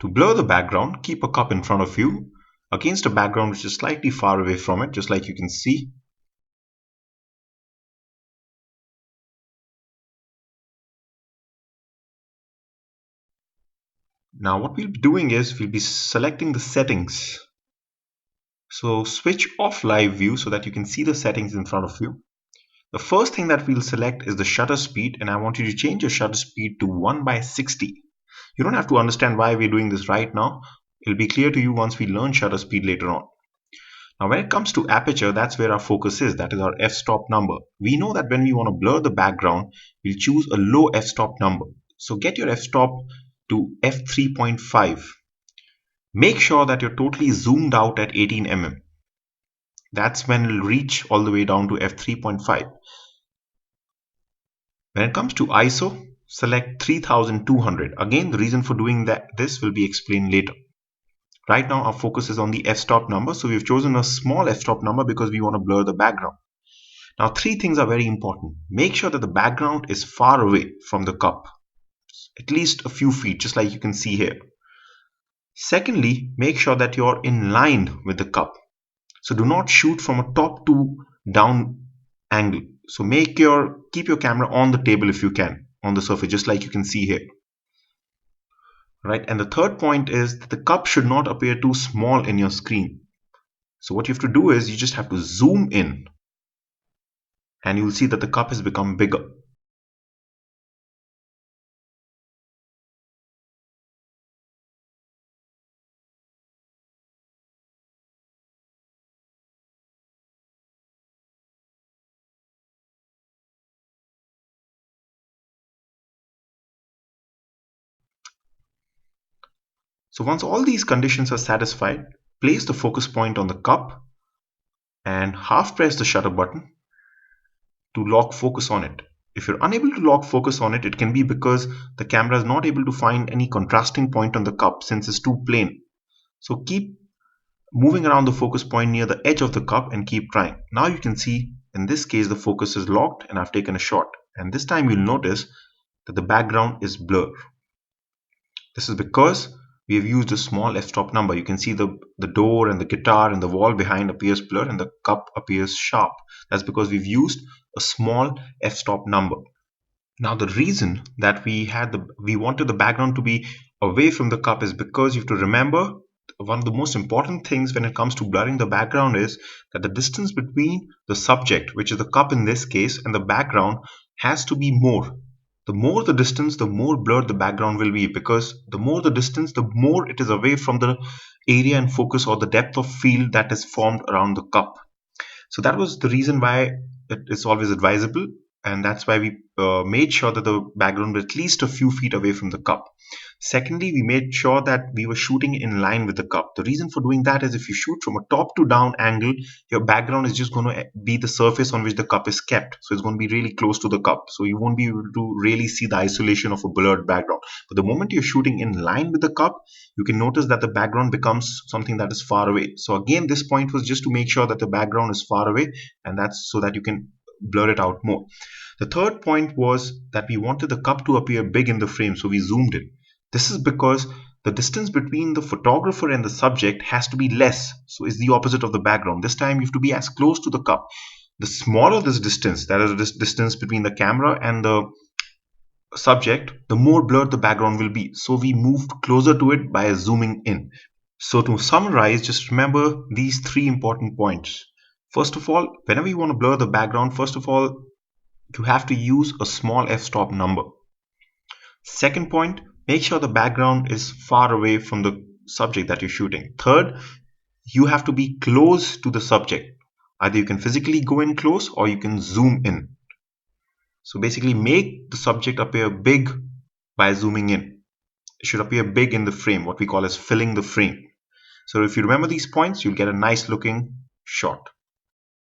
To blur the background, keep a cup in front of you against a background which is slightly far away from it, just like you can see. Now what we'll be doing is we'll be selecting the settings. So switch off live view so that you can see the settings in front of you. The first thing that we'll select is the shutter speed, and I want you to change your shutter speed to 1/60. You don't have to understand why we're doing this right now. It'll be clear to you once we learn shutter speed later on. Now when it comes to aperture, that's where our focus is. That is our f-stop number. We know that when we want to blur the background, we'll choose a low f-stop number. So get your f-stop to f3.5. Make sure that you're totally zoomed out at 18 mm. That's when it'll reach all the way down to f3.5. When it comes to ISO, select 3200. Again, the reason for doing this will be explained later. Right now our focus is on the f-stop number, so we've chosen a small f-stop number because we want to blur the background. Now three things are very important. Make sure that the background is far away from the cup, at least a few feet, just like you can see here. Secondly, make sure that you're in line with the cup. So do not shoot from a top to down angle. So keep your camera on the table if you can, on the surface, just like you can see here. Right, and the third point is that the cup should not appear too small in your screen. So what you have to do is you just have to zoom in and you will see that the cup has become bigger. So once all these conditions are satisfied, place the focus point on the cup and half press the shutter button to lock focus on it. If you're unable to lock focus on it, it can be because the camera is not able to find any contrasting point on the cup since it's too plain. So keep moving around the focus point near the edge of the cup and keep trying. Now you can see in this case the focus is locked and I've taken a shot. And this time you'll notice that the background is blurred. This is because we have used a small f-stop number. You can see the door and the guitar and the wall behind appears blurred and the cup appears sharp. That's because we've used a small f-stop number. Now the reason that we wanted the background to be away from the cup is because you have to remember one of the most important things when it comes to blurring the background is that the distance between the subject, which is the cup in this case, and the background has to be more. The more the distance, the more blurred the background will be, because the more the distance, the more it is away from the area and focus or the depth of field that is formed around the cup. So that was the reason why it is always advisable, and that's why we made sure that the background was at least a few feet away from the cup. Secondly, we made sure that we were shooting in line with the cup. The reason for doing that is if you shoot from a top to down angle, your background is just going to be the surface on which the cup is kept. So it's going to be really close to the cup. So you won't be able to really see the isolation of a blurred background. But the moment you're shooting in line with the cup, you can notice that the background becomes something that is far away. So again, this point was just to make sure that the background is far away, and that's so that you can blur it out more. The third point was that we wanted the cup to appear big in the frame, so we zoomed in. This is because the distance between the photographer and the subject has to be less, so it's the opposite of the background. This time you have to be as close to the cup. The smaller this distance, that is this distance between the camera and the subject, the more blurred the background will be. So we moved closer to it by zooming in. So to summarize, just remember these three important points. First of all, whenever you want to blur the background, first of all, you have to use a small f-stop number. Second point, make sure the background is far away from the subject that you're shooting. Third, you have to be close to the subject. Either you can physically go in close or you can zoom in. So basically make the subject appear big by zooming in. It should appear big in the frame, what we call as filling the frame. So if you remember these points, you'll get a nice looking shot.